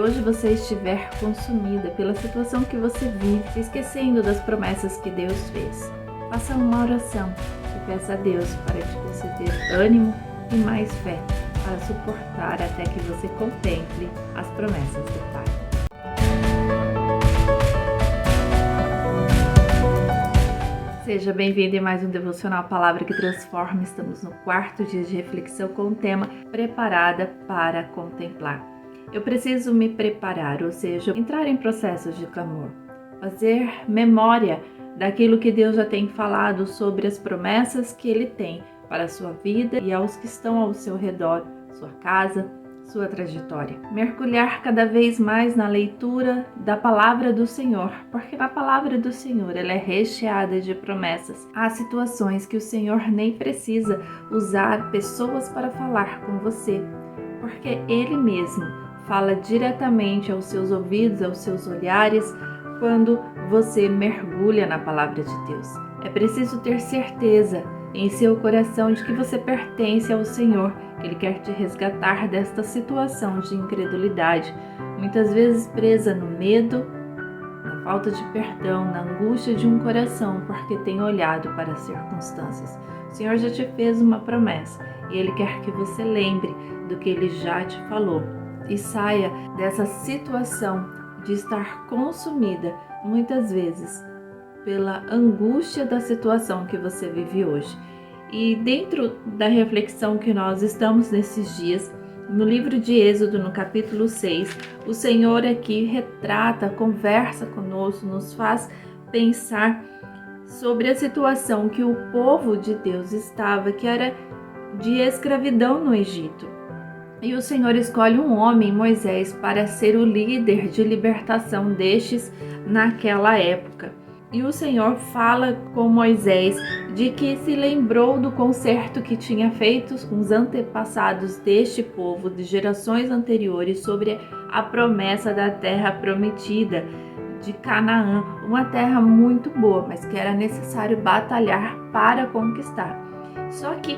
hoje você estiver consumida pela situação que você vive, esquecendo das promessas que Deus fez, faça uma oração e peça a Deus para te conceder ânimo e mais fé para suportar até que você contemple as promessas do Pai. Seja bem-vindo em mais um Devocional Palavra que Transforma. Estamos no 4º dia de reflexão com o tema Preparada para Contemplar. Eu preciso me preparar, ou seja, entrar em processos de clamor, fazer memória daquilo que Deus já tem falado sobre as promessas que Ele tem para a sua vida e aos que estão ao seu redor, sua casa, sua trajetória. Mergulhar cada vez mais na leitura da palavra do Senhor, porque na palavra do Senhor ela é recheada de promessas. Há situações que o Senhor nem precisa usar pessoas para falar com você, porque Ele mesmo fala diretamente aos seus ouvidos, aos seus olhares, quando você mergulha na palavra de Deus. É preciso ter certeza em seu coração de que você pertence ao Senhor, que Ele quer te resgatar desta situação de incredulidade, muitas vezes presa no medo, na falta de perdão, na angústia de um coração, porque tem olhado para as circunstâncias. O Senhor já te fez uma promessa e Ele quer que você lembre do que Ele já te falou e saia dessa situação de estar consumida, muitas vezes, pela angústia da situação que você vive hoje. E dentro da reflexão que nós estamos nesses dias, no livro de Êxodo, no capítulo 6, o Senhor aqui retrata, conversa conosco, nos faz pensar sobre a situação que o povo de Deus estava, que era de escravidão no Egito. E o Senhor escolhe um homem, Moisés, para ser o líder de libertação destes naquela época. E o Senhor fala com Moisés de que se lembrou do concerto que tinha feito com os antepassados deste povo, de gerações anteriores, sobre a promessa da terra prometida de Canaã, uma terra muito boa, mas que era necessário batalhar para conquistar. Só que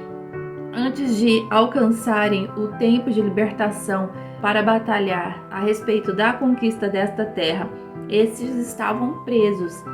antes de alcançarem o tempo de libertação para batalhar a respeito da conquista desta terra, esses estavam presos.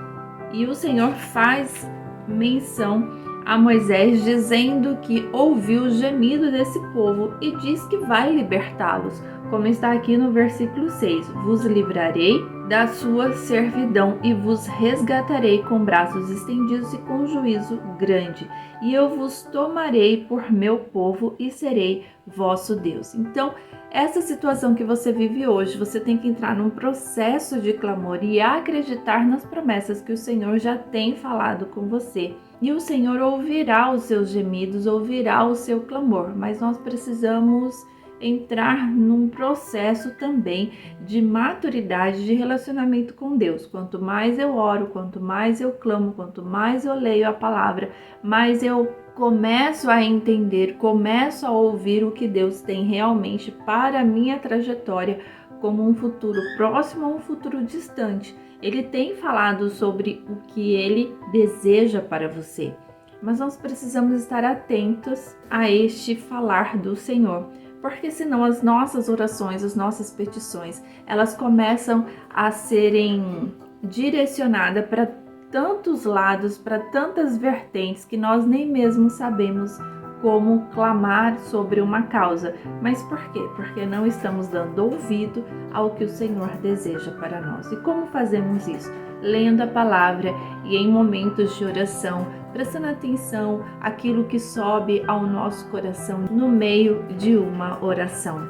E o Senhor faz menção a Moisés dizendo que ouviu o gemido desse povo e diz que vai libertá-los, como está aqui no versículo 6. Vos livrarei da sua servidão e vos resgatarei com braços estendidos e com juízo grande. E eu vos tomarei por meu povo e serei vosso Deus. Então, essa situação que você vive hoje, você tem que entrar num processo de clamor e acreditar nas promessas que o Senhor já tem falado com você. E o Senhor ouvirá os seus gemidos, ouvirá o seu clamor, mas nós precisamos entrar num processo também de maturidade, de relacionamento com Deus. Quanto mais eu oro, quanto mais eu clamo, quanto mais eu leio a palavra, mais eu começo a entender, começo a ouvir o que Deus tem realmente para a minha trajetória, como um futuro próximo ou um futuro distante. Ele tem falado sobre o que Ele deseja para você, mas nós precisamos estar atentos a este falar do Senhor, porque senão as nossas orações, as nossas petições, elas começam a serem direcionadas para tantos lados, para tantas vertentes, que nós nem mesmo sabemos como clamar sobre uma causa. Mas por quê? Porque não estamos dando ouvido ao que o Senhor deseja para nós. E como fazemos isso? Lendo a palavra e em momentos de oração, prestando atenção àquilo que sobe ao nosso coração no meio de uma oração.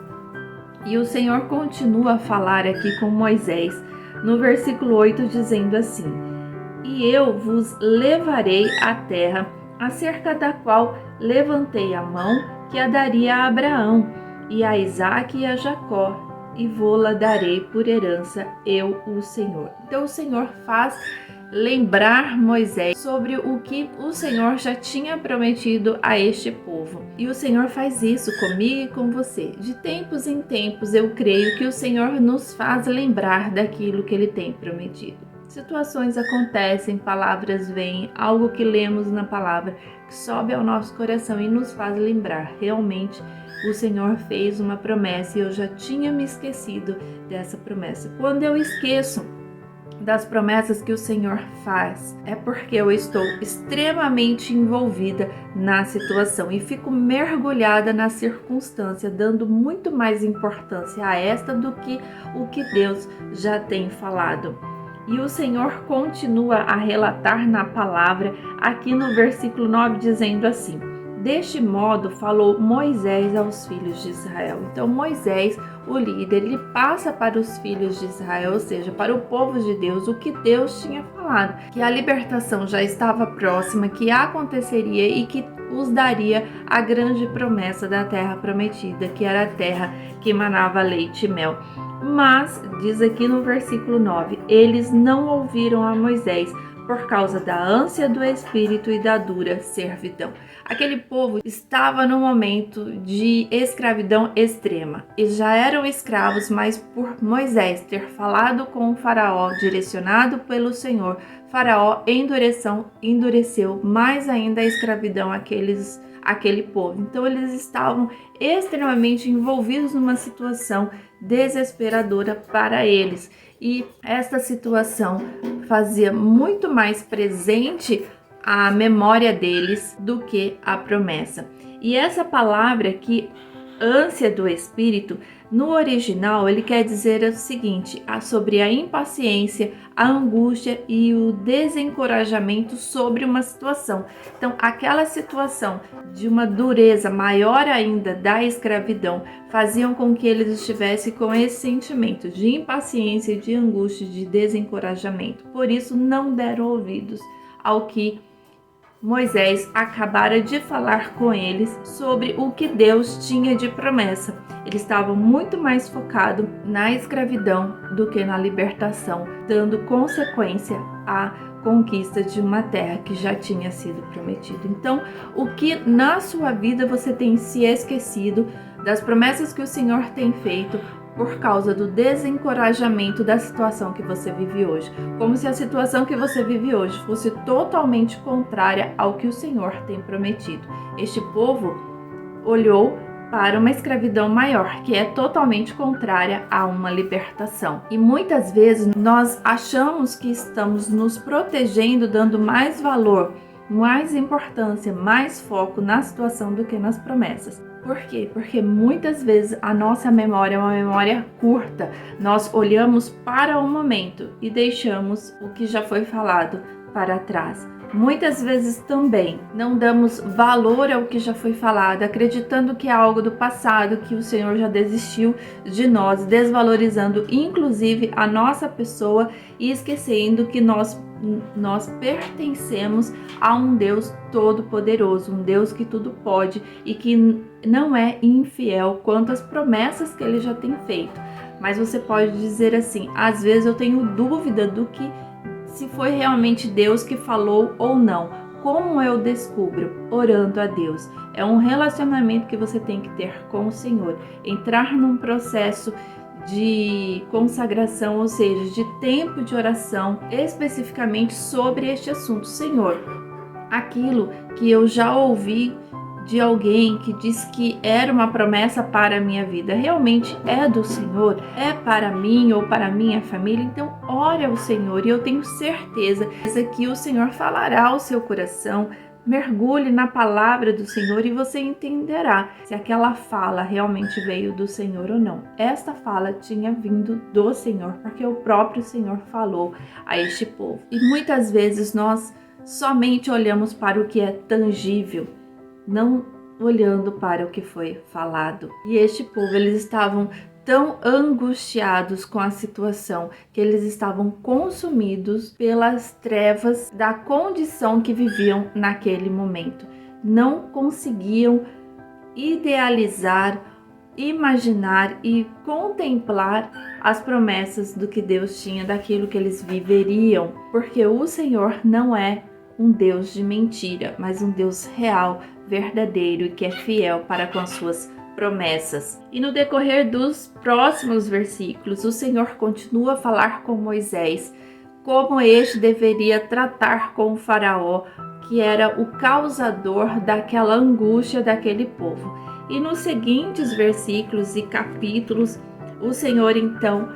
E o Senhor continua a falar aqui com Moisés, no versículo 8, dizendo assim: E eu vos levarei à terra, acerca da qual levantei a mão, que a daria a Abraão, e a Isaque e a Jacó, e vô-la darei por herança, eu, o Senhor. Então o Senhor faz lembrar Moisés sobre o que o Senhor já tinha prometido a este povo. E o Senhor faz isso comigo e com você. De tempos em tempos, eu creio que o Senhor nos faz lembrar daquilo que Ele tem prometido. situações acontecem, palavras vêm, algo que lemos na palavra que sobe ao nosso coração e nos faz lembrar, realmente o Senhor fez uma promessa e eu já tinha me esquecido dessa promessa. Quando eu esqueço das promessas que o Senhor faz, é porque eu estou extremamente envolvida na situação e fico mergulhada na circunstância, dando muito mais importância a esta do que o que Deus já tem falado. E o Senhor continua a relatar na palavra, aqui no versículo 9, dizendo assim: deste modo falou Moisés aos filhos de Israel. Então Moisés, o líder, ele passa para os filhos de Israel, ou seja, para o povo de Deus, o que Deus tinha falado, que a libertação já estava próxima, que aconteceria e que os daria a grande promessa da terra prometida, que era a terra que manava leite e mel. Mas, diz aqui no versículo 9, eles não ouviram a Moisés por causa da ânsia do espírito e da dura servidão. Aquele povo estava no momento de escravidão extrema e já eram escravos, mas por Moisés ter falado com o faraó, direcionado pelo Senhor, faraó endureceu mais ainda a escravidão aquele povo. Então eles estavam extremamente envolvidos numa situação desesperadora para eles. E esta situação fazia muito mais presente a memória deles do que a promessa. E essa palavra aqui, ânsia do espírito, no original ele quer dizer o seguinte, sobre a impaciência, a angústia e o desencorajamento sobre uma situação. Então, aquela situação de uma dureza maior ainda da escravidão faziam com que eles estivessem com esse sentimento de impaciência, de angústia, de desencorajamento. Por isso, não deram ouvidos ao que Moisés acabara de falar com eles sobre o que Deus tinha de promessa. Eles estavam muito mais focados na escravidão do que na libertação, dando consequência à conquista de uma terra que já tinha sido prometida. Então, o que na sua vida você tem se esquecido das promessas que o Senhor tem feito por causa do desencorajamento da situação que você vive hoje, como se a situação que você vive hoje fosse totalmente contrária ao que o Senhor tem prometido. Este povo olhou para uma escravidão maior, que é totalmente contrária a uma libertação. E muitas vezes nós achamos que estamos nos protegendo, dando mais valor, mais importância, mais foco na situação do que nas promessas. Por quê? Porque muitas vezes a nossa memória é uma memória curta. Nós olhamos para o momento e deixamos o que já foi falado para trás. Muitas vezes também não damos valor ao que já foi falado, acreditando que é algo do passado, que o Senhor já desistiu de nós, desvalorizando inclusive a nossa pessoa e esquecendo que nós pertencemos a um Deus todo-poderoso, um Deus que tudo pode e que não é infiel quanto às promessas que Ele já tem feito. Mas você pode dizer assim, às vezes eu tenho dúvida do que se foi realmente Deus que falou ou não. Como eu descubro? Orando a Deus. É um relacionamento que você tem que ter com o Senhor. Entrar num processo de consagração, ou seja, de tempo de oração, especificamente sobre este assunto. Senhor, aquilo que eu já ouvi de alguém que disse que era uma promessa para a minha vida, realmente é do Senhor? É para mim ou para a minha família? Então, ore ao Senhor e eu tenho certeza que o Senhor falará ao seu coração. Mergulhe na palavra do Senhor e você entenderá se aquela fala realmente veio do Senhor ou não. Esta fala tinha vindo do Senhor, porque o próprio Senhor falou a este povo. E muitas vezes nós somente olhamos para o que é tangível, não olhando para o que foi falado. E este povo, eles estavam tão angustiados com a situação que eles estavam consumidos pelas trevas da condição que viviam naquele momento. Não conseguiam idealizar, imaginar e contemplar as promessas do que Deus tinha, daquilo que eles viveriam, porque o Senhor não é um Deus de mentira, mas um Deus real, verdadeiro e que é fiel para com as suas promessas. E no decorrer dos próximos versículos, o Senhor continua a falar com Moisés como este deveria tratar com o faraó, que era o causador daquela angústia daquele povo. E nos seguintes versículos e capítulos, o Senhor então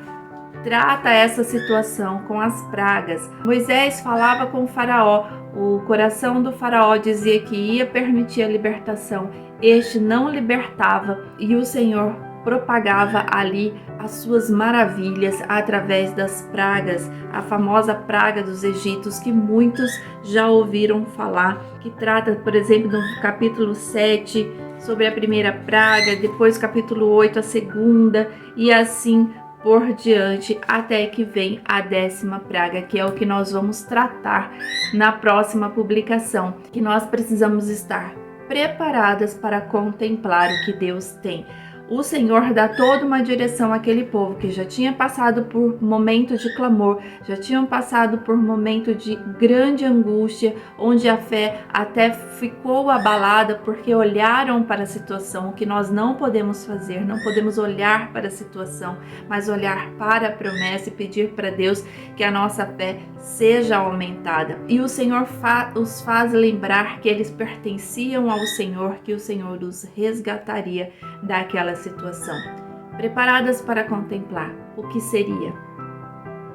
trata essa situação com as pragas. Moisés falava com o faraó, o coração do faraó dizia que ia permitir a libertação, este não libertava e o Senhor propagava ali as suas maravilhas através das pragas, a famosa praga dos egípcios que muitos já ouviram falar, que trata, por exemplo, no capítulo 7 sobre a primeira praga, depois capítulo 8 a segunda e assim por diante, até que vem a 10ª praga, que é o que nós vamos tratar na próxima publicação, que nós precisamos estar preparadas para contemplar o que Deus tem. O Senhor dá toda uma direção àquele povo que já tinha passado por momentos de clamor, já tinham passado por momentos de grande angústia, onde a fé até ficou abalada porque olharam para a situação. O que nós não podemos fazer, não podemos olhar para a situação, mas olhar para a promessa e pedir para Deus que a nossa fé seja aumentada. E o Senhor os faz lembrar que eles pertenciam ao Senhor, que o Senhor os resgataria daquela situação. Preparadas para contemplar o que seria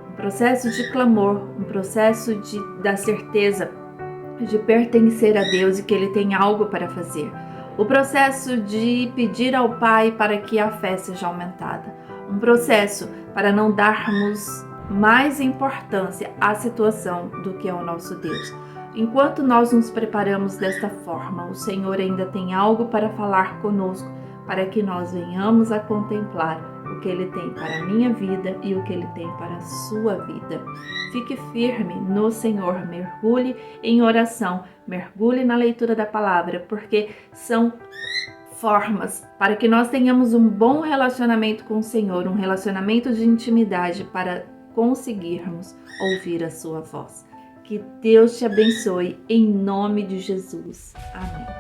um processo de clamor, um processo da certeza de pertencer a Deus e que Ele tem algo para fazer. O processo de pedir ao Pai para que a fé seja aumentada. Um processo para não darmos mais importância à situação do que ao nosso Deus. Enquanto nós nos preparamos desta forma, o Senhor ainda tem algo para falar conosco, para que nós venhamos a contemplar o que Ele tem para a minha vida e o que Ele tem para a sua vida. Fique firme no Senhor, mergulhe em oração, mergulhe na leitura da palavra, porque são formas para que nós tenhamos um bom relacionamento com o Senhor, um relacionamento de intimidade para conseguirmos ouvir a sua voz. Que Deus te abençoe em nome de Jesus. Amém.